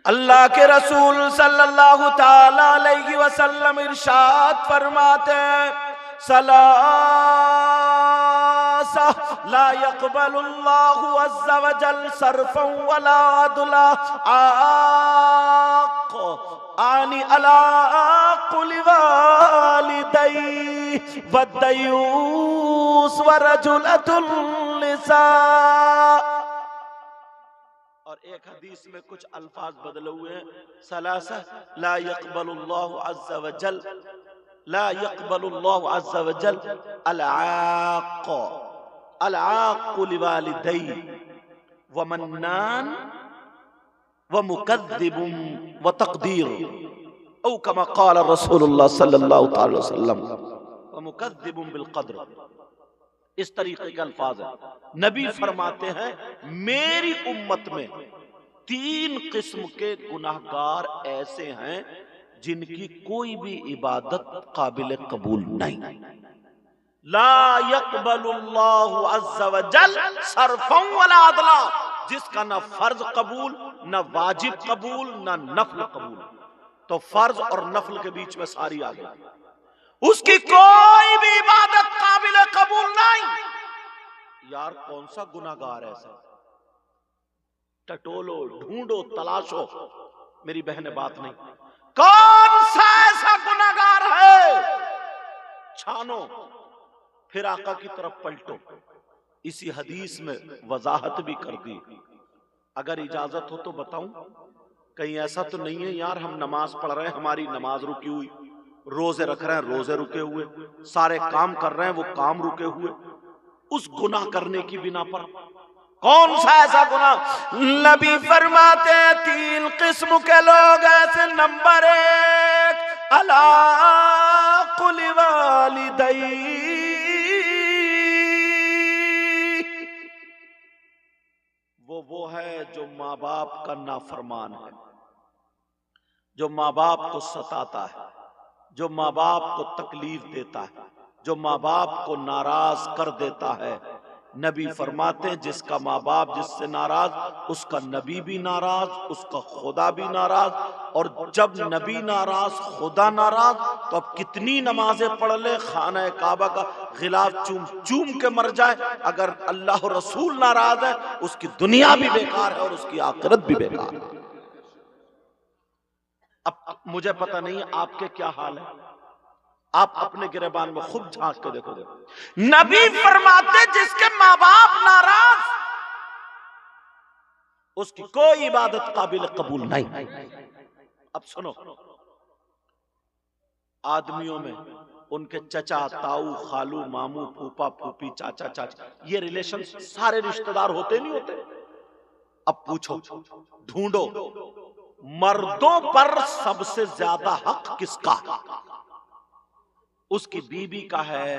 اللہ کے رسول صلی اللہ تعالی علیہ وسلم ارشاد فرماتے ہیں ثلاثہ لا يقبل اللہ عز وجل صرفا ولا عدلا عاق آنی علاق لوالدی والدیوس ورجلۃ النساء. اور ایک حدیث میں کچھ الفاظ بدلے ہوئے ہیں ثلاثہ لا يقبل اللہ عز وجل لا يقبل اللہ عز وجل العاق العاق لوالدی ومنان ومكذب وتقدير او كما قال رسول اللہ صلی اللہ تعالی وسلم ومكذب بالقدر. اس طریقے کے الفاظ ہیں. نبی فرماتے ہیں میری امت میں 3 قسم کے گناہگار ایسے ہیں جن کی کوئی بھی عبادت قابل قبول نہیں. لا يقبل اللہ عز وجل صرفا ولا عدلا، جس کا نہ فرض قبول نہ واجب قبول نہ نفل قبول. تو فرض اور نفل کے بیچ میں ساری آ گئی. اس کی کوئی بھی عبادت قابل قبول نہیں. یار کون سا گناہگار ایسا؟ ٹٹولو، ڈھونڈو، تلاشو. میری بہن بات نہیں. کون سا ایسا گناہگار ہے؟ چھانو، پھر آقا کی طرف پلٹو. اسی حدیث میں وضاحت بھی کر دی. اگر اجازت ہو تو بتاؤں، کہیں ایسا تو نہیں ہے یار ہم نماز پڑھ رہے ہیں ہماری نماز رکی ہوئی، روزے رکھ رہے ہیں روزے رکے ہوئے، سارے کام کر رہے ہیں وہ کام رکے ہوئے، اس گناہ کرنے کی بنا پر کون سا ایسا گناہ؟ نبی فرماتے ہیں 3 قسم کے لوگ ایسے. نمبر 1 العاق لوالدی، وہ ہے جو ماں باپ کا نافرمان ہے، جو ماں باپ کو ستاتا ہے، جو ماں باپ کو تکلیف دیتا ہے، جو ماں باپ کو ناراض کر دیتا ہے. نبی فرماتے ہیں جس کا ماں باپ جس سے ناراض اس کا نبی بھی ناراض، اس کا خدا بھی ناراض. اور جب نبی ناراض خدا ناراض تو اب کتنی نمازیں پڑھ لے، خانہ کعبہ کا غلاف چوم چوم کے مر جائے، اگر اللہ رسول ناراض ہے اس کی دنیا بھی بیکار ہے اور اس کی آخرت بھی بیکار ہے. اب مجھے پتہ نہیں آپ کے کیا حال ہے، آپ اپنے گریبان میں خود جھانک کے دیکھو. نبی فرماتے جس کے ماں باپ ناراض اس کی کوئی عبادت قابل قبول نہیں. اب سنو، آدمیوں میں ان کے چچا، تاؤ، خالو، مامو، پھوپا، پھوپھی، چاچا، چاچا، یہ ریلیشن سارے رشتہ دار ہوتے نہیں ہوتے؟ اب پوچھو، ڈھونڈو، مردوں پر سب سے زیادہ حق کس کا؟ اس کی بیوی کا ہے،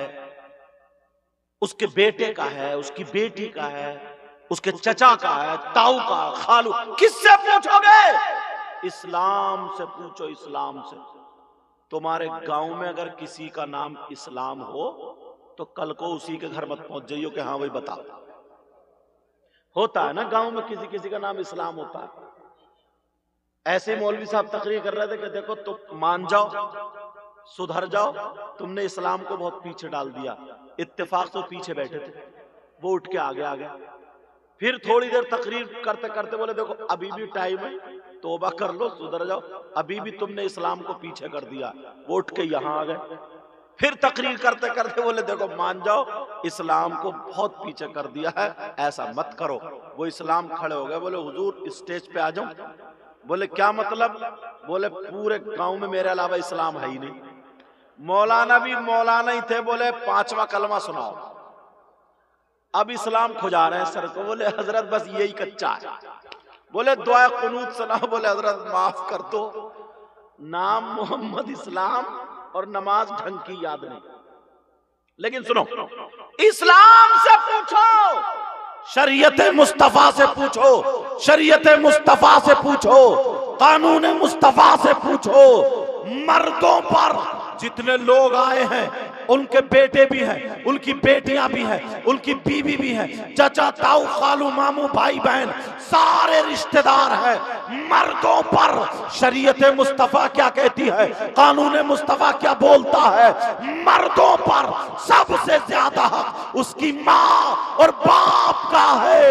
اس کے بیٹے کا ہے، اس کی بیٹی کا ہے، اس کے چچا کا ہے، تاؤ کا، خالو. کس سے پوچھو گے؟ اسلام سے پوچھو. اسلام سے. تمہارے گاؤں میں اگر کسی کا نام اسلام ہو تو کل کو اسی کے گھر مت پہنچ جائیو کہ ہاں وہی بتا. ہوتا ہے نا گاؤں میں کسی کا نام اسلام ہوتا ہے. ایسے مولوی صاحب تقریر کر رہے تھے کہ دیکھو تم مان جاؤ، سدھر جاؤ، تم نے اسلام کو بہت پیچھے ڈال دیا. اتفاق سے پیچھے بیٹھے تھے، وہ اٹھ کے آگے آ گیا. پھر تھوڑی دیر تقریر کرتے کرتے بولے دیکھو ابھی بھی ٹائم ہے، توبہ کر لو، سدھر جاؤ، ابھی بھی تم نے اسلام کو پیچھے کر دیا. وہ اٹھ کے یہاں آ گئے. پھر تقریر کرتے کرتے بولے دیکھو مان جاؤ اسلام کو بہت پیچھے کر دیا ہے، ایسا مت کرو. وہ اسلام کھڑے ہو گئے، بولے حضور اسٹیج پہ آ جاؤں. بولے کیا مطلب؟ بولے پورے گاؤں میں میرے علاوہ اسلام ہے ہی نہیں. مولانا بھی مولانا ہی تھے، بولے 5واں کلمہ سناؤ. اب اسلام کھجا رہے ہیں سر کو. بولے حضرت بس یہی کچا ہے. بولے دعا قنوت سناؤ. بولے حضرت معاف کر دو، نام محمد اسلام اور نماز ڈھنگ کی یاد نہیں. لیکن سنو، اسلام سے پوچھو، شریعت مصطفیٰ سے پوچھو، شریعت مصطفیٰ سے پوچھو، قانون مصطفیٰ سے پوچھو. مردوں پر جتنے لوگ آئے ہیں ان کے بیٹے بھی ہیں، ان کی بیٹیاں بھی ہیں، ان کی بیوی بھی ہیں، چچا تاؤ خالو ماموں بھائی بہن سارے رشتہ دار ہیں۔ مردوں پر شریعت مصطفیٰ کیا کہتی ہے، قانون مصطفیٰ کیا بولتا ہے؟ مردوں پر سب سے زیادہ حق اس کی ماں اور باپ کا ہے،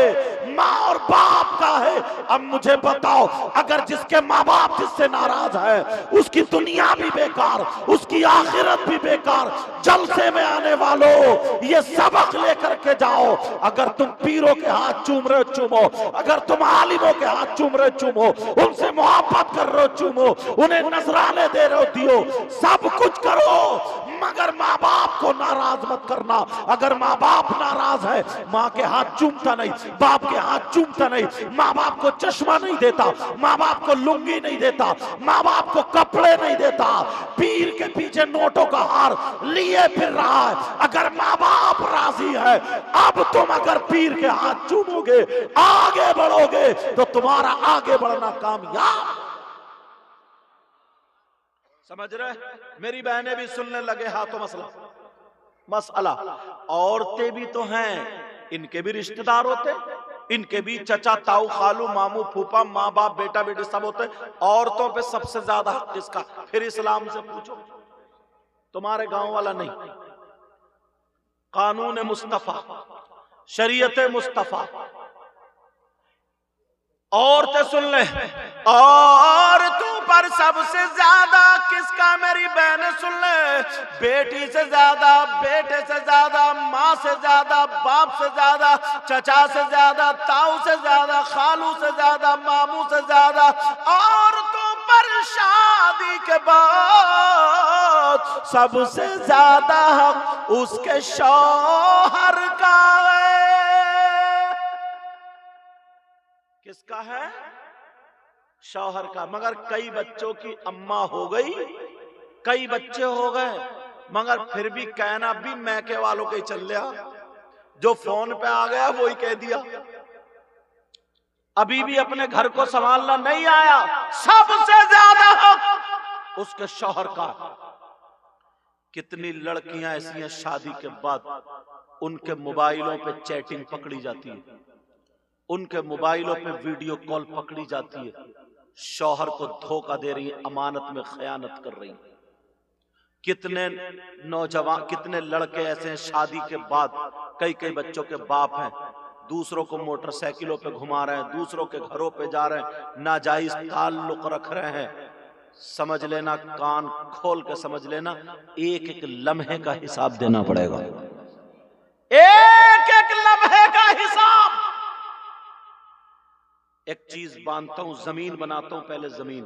ماں اور باپ کا ہے۔ اب مجھے بتاؤ، اگر جس کے ماں باپ جس سے ناراض ہے اس کی دنیا بھی بیکار، اس کی آخرت بھی بیکار۔ جلسے میں آنے والوں یہ سبق لے کر کے جاؤ، اگر تم پیروں کے ہاتھ چوم رہے ہو چومو، اگر تم عالموں کے ہاتھ چوم رہے ہو چومو، ان سے محبت کر رہے ہو چومو، انہیں نذرانے دے رہے ہو دیو، سب کچھ کرو، مگر ماں باپ کو ناراض مت کرنا۔ اگر ماں باپ ناراض ہے، ماں کے ہاتھ چومتا نہیں، باپ کے ہاتھ چومتا نہیں، ماں باپ کو چشمہ نہیں دیتا، ماں باپ کو لنگی نہیں دیتا، ماں باپ کو کپڑے نہیں دیتا، پیر کے پیچھے نوٹوں کا ہار لیے پھر رہا ہے۔ اگر ماں باپ راضی ہے، اب تم اگر پیر کے ہاتھ چومو گے، آگے بڑھو گے تو تمہارا آگے بڑھنا کامیاب۔ سمجھ رہے؟ میری بہنیں بھی سننے لگے ہاتھوں مسئلہ عورتیں بھی تو ہیں، ان کے بھی رشتہ دار ہوتے، ان کے بھی چچا تاؤ خالو ماموں پھوپا ماں باپ بیٹا بیٹی سب ہوتے۔ عورتوں پہ سب سے زیادہ حق کس کا؟ پھر اسلام سے پوچھو، تمہارے گاؤں والا نہیں۔ قانون مصطفیٰ، شریعت مصطفیٰ، عورتیں سن لیں، عورتوں پر سب سے زیادہ کس کا؟ میری بہنیں سن لیں، بیٹی سے زیادہ، بیٹے سے زیادہ، ماں سے زیادہ، باپ سے زیادہ، چچا سے زیادہ، تاؤ سے زیادہ، خالو سے زیادہ، ماموں سے زیادہ، عورتوں پر شادی کے بعد سب سے زیادہ حق اس کے شوہر کا ہے۔ کس کا ہے؟ شوہر کا۔ مگر کئی بچوں کی اماں ہو گئی، کئی بچے ہو گئے، مگر پھر بھی کہنا بھی میکے والوں کے چل لیا، جو فون پہ آ گیا وہی کہہ دیا، ابھی بھی اپنے گھر کو سنبھالنا نہیں آیا۔ سب سے زیادہ حق اس کے شوہر کا۔ کتنی لڑکیاں ایسی ہیں شادی کے بعد ان کے موبائلوں پہ چیٹنگ پکڑی جاتی ہے، ان کے موبائلوں پہ ویڈیو کال پکڑی جاتی ہے، شوہر کو دھوکہ دے رہی ہیں، امانت میں خیانت کر رہی ہیں۔ کتنے نوجوان، کتنے لڑکے ایسے ہیں شادی کے بعد کئی بچوں کے باپ ہیں، دوسروں کو موٹر سائیکلوں پہ گھما رہے ہیں، دوسروں کے گھروں پہ جا رہے ہیں، ناجائز تعلق رکھ رہے ہیں۔ سمجھ لینا، کان کھول کے سمجھ لینا، ایک ایک لمحے کا حساب دینا پڑے گا، ایک ایک لمحے کا حساب۔ ایک چیز باندھتا ہوں، زمین بناتا ہوں، پہلے زمین۔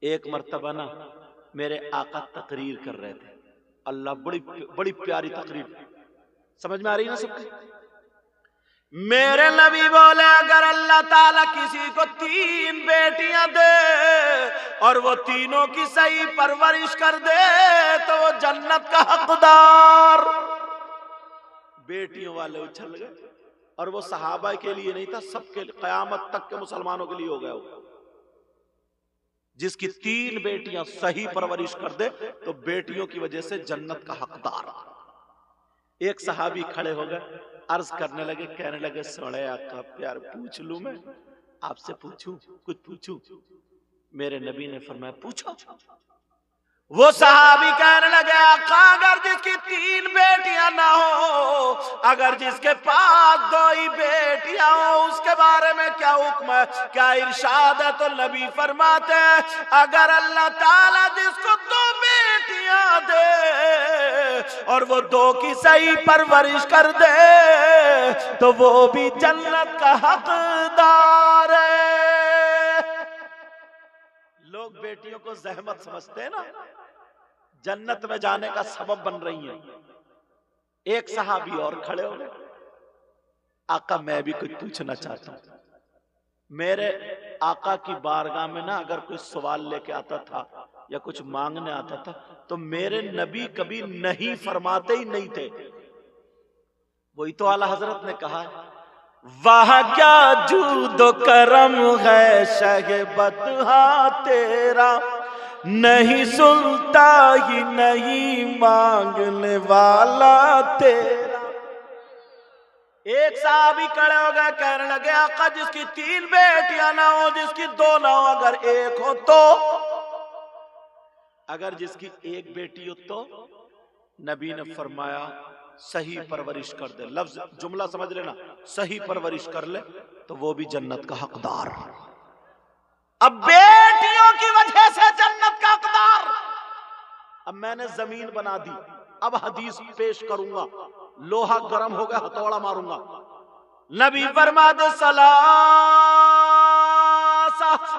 ایک مرتبہ نا میرے آقا تقریر کر رہے تھے، اللہ بڑی پیاری تقریر، سمجھ میں آ رہی نا سب کی؟ میرے نبی بولے اگر اللہ تعالیٰ کسی کو 3 بیٹیاں دے اور وہ تینوں کی صحیح پرورش کر دے تو وہ جنت کا حقدار۔ بیٹیوں والے اچھل گئے، اور وہ صحابہ کے لیے نہیں تھا، سب کے قیامت تک کے مسلمانوں کے لیے ہو گیا ہوگا۔ جس کی 3 بیٹیاں صحیح پرورش کر دے تو بیٹیوں کی وجہ سے جنت کا حقدار۔ ایک صحابی کھڑے ہو گئے، عرض کرنے لگے، کہنے لگے سوڑے آقا پیار پوچھ لوں، میں آپ سے پوچھوں، کچھ پوچھوں؟ میرے نبی نے فرمایا پوچھو۔ وہ صحابی کہنے لگے آقا اگر جس کی 3 بیٹیاں نہ ہو، اگر جس کے پاس 2 ہی بیٹیاں ہوں، اس کے بارے میں کیا حکم ہے، کیا ارشاد ہے؟ تو نبی فرماتے ہیں اگر اللہ تعالیٰ جس کو 2 بیٹیاں دے اور وہ 2 کی صحیح پرورش کر دے تو وہ بھی جنت کا حقدار ہے۔ لوگ بیٹیوں کو زحمت سمجھتے ہیں نا، جنت میں جانے کا سبب بن رہی ہیں۔ ایک صحابی اور کھڑے ہو گئے، آقا میں بھی کچھ پوچھنا چاہتا ہوں۔ میرے آقا کی بارگاہ میں نا اگر کوئی سوال لے کے آتا تھا یا کچھ مانگنے آتا تھا تو میرے نبی کبھی نہیں فرماتے ہی نہیں تھے۔ وہی تو اعلیٰ حضرت نے کہا ہے وہاں کیا جود و کرم ہے شہ بدہا تیرا، نہیں سنتا ہی نہیں مانگنے والا تیرا۔ ایک صحابی کھڑے ہو گئے، کہنے لگے آقا جس کی 3 بیٹیاں نہ ہو، جس کی 2 نہ ہو، اگر ایک ہو تو؟ اگر جس کی 1 بیٹی ہو تو نبی نے فرمایا صحیح پرورش کر دے، لفظ جملہ سمجھ لینا، صحیح پرورش کر لے تو وہ بھی جنت کا حقدار۔ اب بیٹیوں کی وجہ سے جنت کا حقدار۔ اب میں نے زمین بنا دی، اب حدیث پیش کروں گا، لوہا گرم ہو گیا ہتھوڑا ماروں گا۔ نبی فرماتے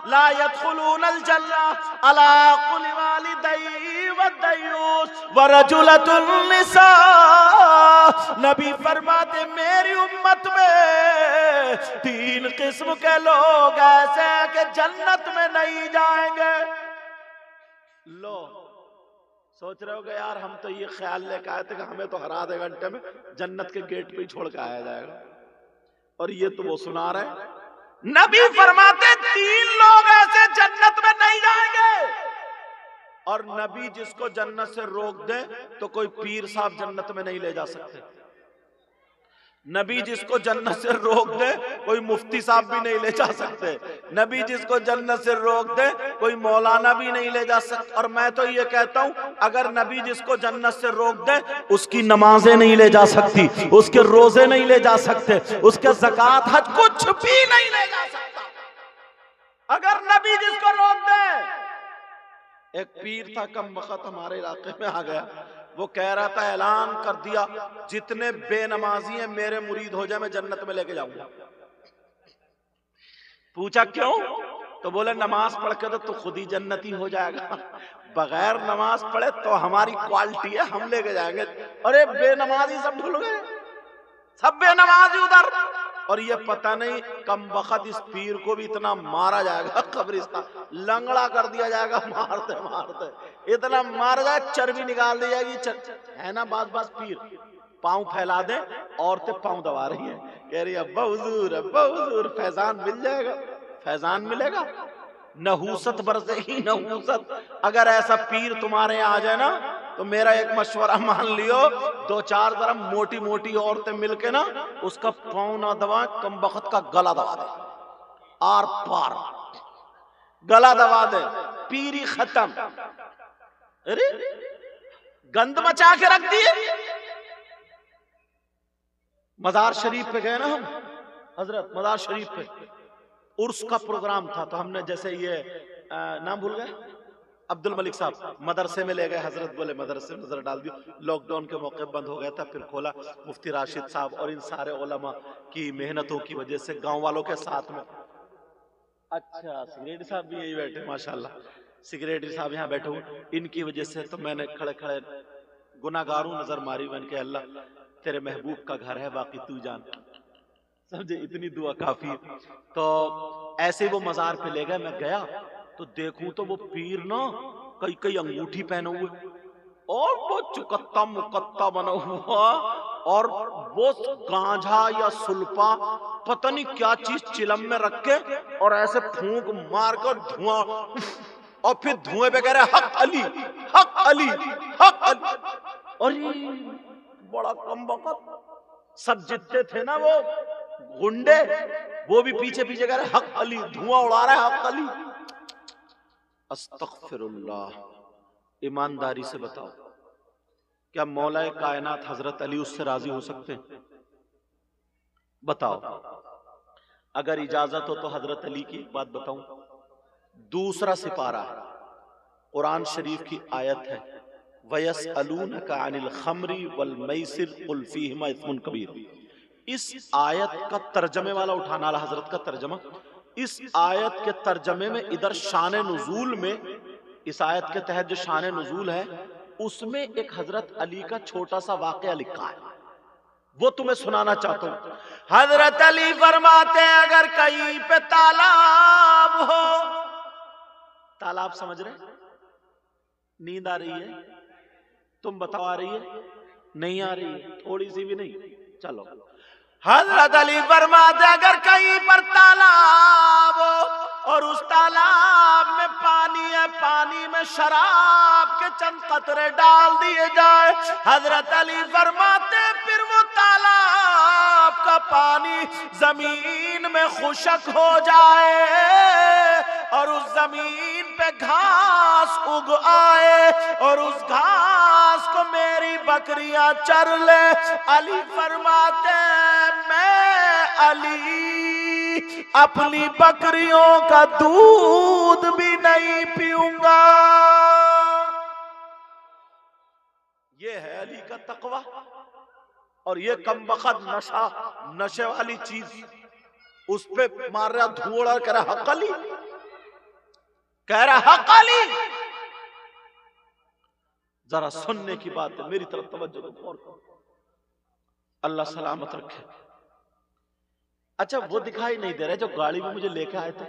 لا يدخلون الجنہ علی قل والدی والدیوس ورجلۃ النساء۔ نبی فرماتے میری امت میں 3 قسم کے لوگ ایسے ہیں کہ جنت میں نہیں جائیں گے۔ لو سوچ رہے ہو گے یار ہم تو یہ خیال لے کے آئے تھے کہ ہمیں تو ہر آدھے گھنٹے میں جنت کے گیٹ پہ ہی چھوڑ کے آیا جائے گا، اور یہ تو وہ سنا رہے ہیں۔ نبی فرماتے 3 لوگ ایسے جنت میں نہیں جائیں گے، اور نبی جس کو جنت سے روک دے تو کوئی پیر صاحب جنت میں نہیں لے جا سکتے۔ نبی جس کو جنت سے روک دے کوئی مفتی صاحب بھی نہیں لے جا سکتے۔ نبی جس کو جنت سے روک دے کوئی مولانا بھی نہیں لے جا سکتا۔ اور میں تو یہ کہتا ہوں اگر نبی جس کو جنت سے روک دے اس کی نمازیں نہیں لے جا سکتی، اس کے روزے نہیں لے جا سکتے، اس کے زکوٰۃ حج کچھ بھی نہیں لے جا سکتا اگر نبی جس کو روک دے۔ ایک پیر تھا کم وقت ہمارے علاقے میں آ گیا، وہ کہہ رہا تھا اعلان کر دیا جتنے بے نمازی ہیں میرے مرید ہو جائے میں جنت میں لے کے جاؤں گا۔ پوچھا کیوں؟ تو بولے نماز پڑھ کے تو خود ہی جنتی ہو جائے گا، بغیر نماز پڑھے تو ہماری کوالٹی ہے ہم لے کے جائیں گے۔ ارے بے نمازی سب بھول گئے، سب بے نمازی ادھر، اور یہ پتہ نہیں کم وقت اس پیر کو بھی اتنا مارا جائے گا، قبرستان لنگڑا کر دیا جائے گا، مارتے مارتے اتنا مارا جائے چربی نکال دی جائے گی۔ ہے نا بعض پیر پاؤں پھیلا دیں، عورتیں پاؤں دبا رہی ہیں، کہہ رہی ابا حضور فیضان مل جائے گا، فیضان ملے گا۔ نحوست برسے ہی نحوست۔ اگر ایسا پیر تمہارے یہاں آ جائے نا تو میرا ایک مشورہ مان لیو، 2-4 ذرا موٹی موٹی عورتیں مل کے نا اس کا پاؤں نہ دبائیں، کم بخت کا گلا دبا دے، آر پار گلا دبا دے، پیری ختم۔ ارے گند مچا کے رکھ دیے۔ مزار شریف پہ گئے نا ہم، حضرت مزار شریف پہ عرس کا پروگرام تھا، تو ہم نے جیسے یہ نام بھول گئے عبد الملک صاحب مدرسے میں لے گئے، حضرت بولے مدرسے میں نظر ڈال دیو، لاک ڈاؤن کے موقع بند ہو گیا تھا، پھر کھولا، مفتی راشد صاحب اور ان سارے علماء کی محنتوں کی وجہ سے گاؤں والوں کے ساتھ میں۔ اچھا سیکریٹری صاحب بھی یہی بیٹھے، ماشاءاللہ سیکریٹری صاحب یہاں بیٹھے ہوئے، ان کی وجہ سے تو میں نے کھڑے کھڑے گناہگاروں نظر ماری، میں نے کہا اللہ تیرے محبوب کا گھر ہے، باقی تو جان، سمجھے اتنی دعا کافی ہے۔ تو ایسے وہ مزار پہ لے گئے، میں گیا تو دیکھوں تو وہ پیر نا کئی انگوٹھی پہنے ہوئے اور وہ چکتا مکتا بنا ہوا، اور وہ گانجھا یا سلپا پتہ نہیں کیا چیز چلم میں رکھ کے اور ایسے پھونک مار کر دھواں، اور پھر دھوئے پہ کہہ رہے حق علی حق علی حق علی، اور بڑا کم وقت سب جتنے تھے نا وہ گنڈے وہ بھی پیچھے پیچھے کہہ رہے حق علی، دھواں اڑا رہا ہے حق علی۔ استغفر اللہ، ایمانداری سے بتاؤ کیا مولا کائنات حضرت علی اس سے راضی ہو سکتے ہیں؟ بتاؤ، اگر اجازت ہو تو حضرت علی کی ایک بات بتاؤں، دوسرا سپارہ ہے قرآن شریف کی آیت ہے وَيَسْأَلُونَكَ عَنِ الْخَمْرِ وَالْمَيْسِرِ قُلْ فِيهِمَا اِثْمٌ كَبِيرٌ۔ اس آیت کا ترجمے والا اٹھانا اللہ حضرت کا ترجمہ، اس آیت کے ترجمے میں ادھر شان نزول میں، اس آیت کے تحت جو شان نزول ہے اس میں ایک حضرت علی کا چھوٹا سا واقعہ لکھا ہے، وہ تمہیں سنانا چاہتا ہوں۔ حضرت علی فرماتے ہیں اگر کہیں پہ تالاب ہو، تالاب سمجھ رہے؟ نیند آ رہی ہے؟ تم بتاؤ آ رہی ہے؟ نہیں آ رہی ہے؟ تھوڑی سی بھی نہیں؟ چلو، حضرت علی فرماتے اگر کہیں پر تالاب ہو اور اس تالاب میں پانی ہے، پانی میں شراب کے چند قطرے ڈال دیے جائے۔ حضرت علی فرماتے پھر وہ تالاب کا پانی زمین میں خشک ہو جائے اور اس زمین پہ گھاس اگ آئے اور اس گھاس کو میری بکریاں چر لے۔ علی فرماتے میں علی اپنی بکریوں کا دودھ بھی نہیں پیوں گا۔ یہ ہے علی کا تقوی۔ اور یہ کم بخت نشے والی چیز اس پہ مار رہا دھوڑا، کہہ رہا حق علی، کہہ رہا حق علی۔ ذرا سننے کی بات ہے، میری طرف توجہ غور کرو، اللہ سلامت رکھے۔ اچھا وہ دکھائی نہیں دے رہے جو گاڑی میں مجھے لے کے آئے تھے،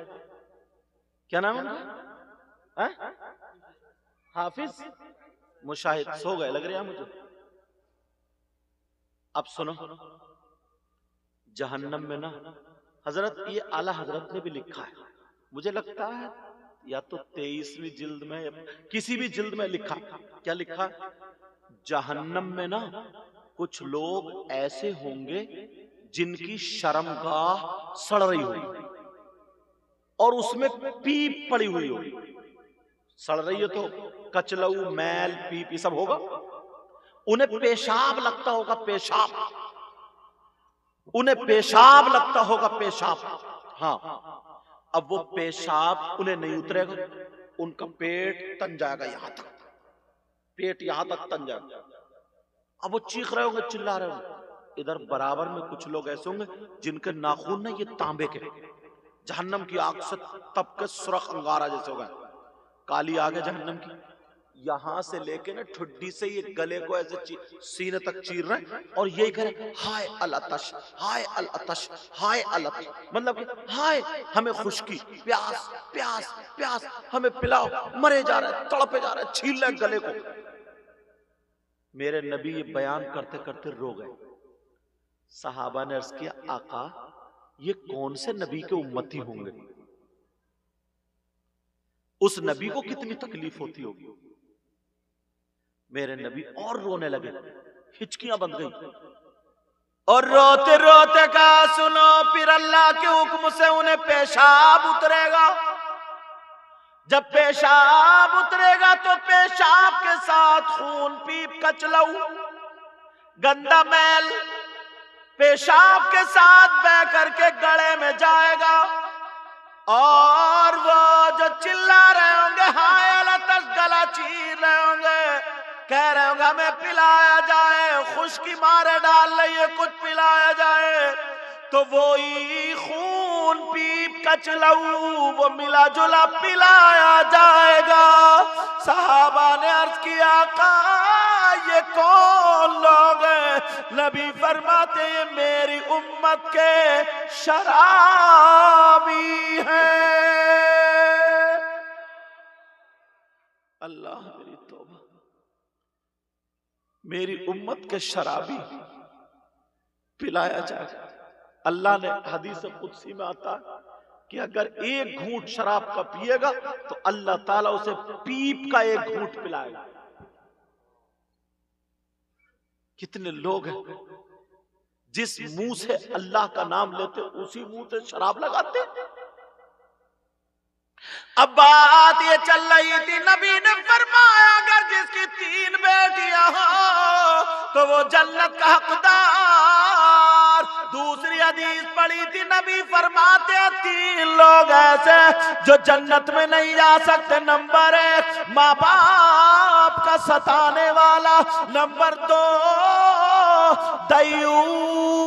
کیا نام ہے؟ حافظ مشاہد، سو گئے لگ رہے ہیں مجھے۔ اب سنو، جہنم میں نا حضرت، یہ اعلیٰ حضرت نے بھی لکھا ہے، مجھے لگتا ہے یا تو 23ویں جلد میں یا کسی بھی جلد میں لکھا، کیا لکھا؟ جہنم میں نا کچھ لوگ ایسے ہوں گے جن کی شرمگاہ سڑ رہی ہوگی اور اس میں پیپ پڑی ہوئی ہوگی۔ سڑ رہی ہے تو کچلو، میل، پیپ یہ سب ہوگا۔ انہیں پیشاب لگتا ہوگا، پیشاب، انہیں پیشاب لگتا ہوگا، پیشاب۔ ہاں، اب وہ پیشاب انہیں نہیں اترے گا، ان کا پیٹ تن جائے گا، یہاں تک پیٹ یہاں تک تن جائے گا۔ اب وہ چیخ رہے ہوں گے، چلا رہے ہوں گے۔ ادھر برابر میں کچھ لوگ ایسے ہوں گے جن کے ناخن نا یہ تانبے کے، جہنم کی آگ سے تپ کے سرخ انگارہ جیسے ہو گئے، کالی آگ ہے جہنم کی، یہاں سے لے کے نا ٹھڈی سے یہ گلے کو ایسے سینے تک چیر رہے ہیں اور یہی کہہ رہے ہائے العطش، ہائے العطش، ہائے العطش، مطلب کہ ہائے ہمیں خشکی، پیاس پیاس پیاس، ہمیں پلاؤ، مرے جا رہے ہیں، تڑپے جا رہے ہیں، چھیل لیں گلے کو۔ میرے نبی یہ بیان کرتے کرتے رو گئے۔ صحابہ نے عرض کیا آقا یہ کون سے نبی کے امتی ہوں گے؟ اس نبی کو کتنی تکلیف ہوتی ہوگی۔ میرے نبی اور رونے لگے، ہچکیاں بند گئی اور روتے روتے کہا سنو، پھر اللہ کے حکم سے انہیں پیشاب اترے گا۔ جب پیشاب اترے گا تو پیشاب کے ساتھ خون، پیپ، کچلو، گندا میل پیشاب کے ساتھ بہ کر کے گڑے میں جائے گا اور وہ جو چلا رہے ہوں گے ہائے العطش، گلا چیر رہے ہوں گے، کہہ رہے ہوں گے ہمیں پلایا جائے، خشکی مارے ڈال رہی کچھ پلایا جائے، تو وہی خون، پیپ، کچلو وہ ملا جلا پلایا جائے گا۔ صحابہ نے عرض کیا آقا یہ کون لوگ ہیں؟ نبی فرماتے ہیں میری امت کے شرابی ہیں۔ اللہ میری توبہ، میری امت کے شرابی پلایا جائے گا۔ اللہ نے حدیث قدسی میں آتا ہے کہ اگر ایک گھونٹ شراب کا پیے گا تو اللہ تعالیٰ اسے پیپ کا ایک گھونٹ پلائے گا۔ کتنے لوگ ہیں جس منہ سے اللہ کا نام لیتے اسی منہ سے شراب لگاتے۔ اب بات یہ چل رہی تھی، نبی نے فرمایا اگر جس کی 3 بیٹیاں ہوں تو وہ جنت کا حقدار۔ دوسری حدیث پڑھی تھی، نبی فرماتے ہیں 3 لوگ ایسے جو جنت میں نہیں جا سکتے۔ نمبر 1 ماں باپ کا ستانے والا، نمبر 2 دیوس۔